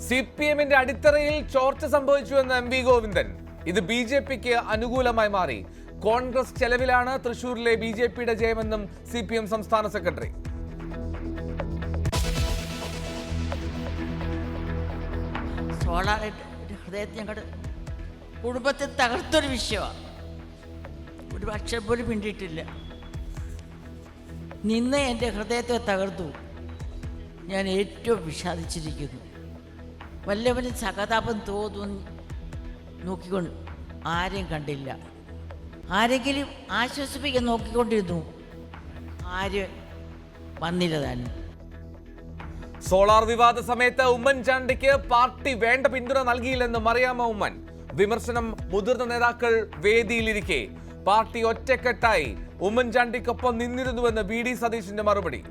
CPM-ന്റെ അടിത്തറയിൽ ചോർച്ച സംഭവിച്ചുവെന്ന് MV ഗോവിന്ദൻ. ഇത് BJP-ക്ക് അനുകൂലമായി മാറി. കോൺഗ്രസ് ചെലവിലാണ് തൃശൂരിലെ BJP-യുടെ ജയമെന്നും CPM സംസ്ഥാന സെക്രട്ടറി. ഹൃദയത്തിൽ ഞങ്ങളുടെ കുടുംബത്തെ തകർത്തൊരു വിഷയമാണ്. ഒരു അക്ഷരം പോലും പിണ്ടിയിട്ടില്ല. നിന്ന് എൻ്റെ ഹൃദയത്തെ തകർത്തു. ഞാൻ ഏറ്റവും വിഷാദിച്ചിരിക്കുന്നു. വല്ലവനും സഹതാപം തോന്നുന്നു നോക്കിക്കൊണ്ട് ആരെയും കണ്ടില്ല. ആരെങ്കിലും ആശ്വസിപ്പിക്കാൻ നോക്കിക്കൊണ്ടിരുന്നു, ആരും വന്നില്ല താനും. സോളാർ വിവാദ സമയത്ത് ഉമ്മൻചാണ്ടിക്ക് പാർട്ടി വേണ്ട പിന്തുണ നൽകിയില്ലെന്ന് മറിയാമ്മ ഉമ്മൻ. വിമർശനം മുതിർന്ന നേതാക്കൾ വേദിയിലിരിക്കെ പാർട്ടി ഒറ്റക്കെട്ടായി ഉമ്മൻചാണ്ടിക്കൊപ്പം നിന്നിരുന്നുവെന്ന് VD സതീശന്റെ മറുപടി.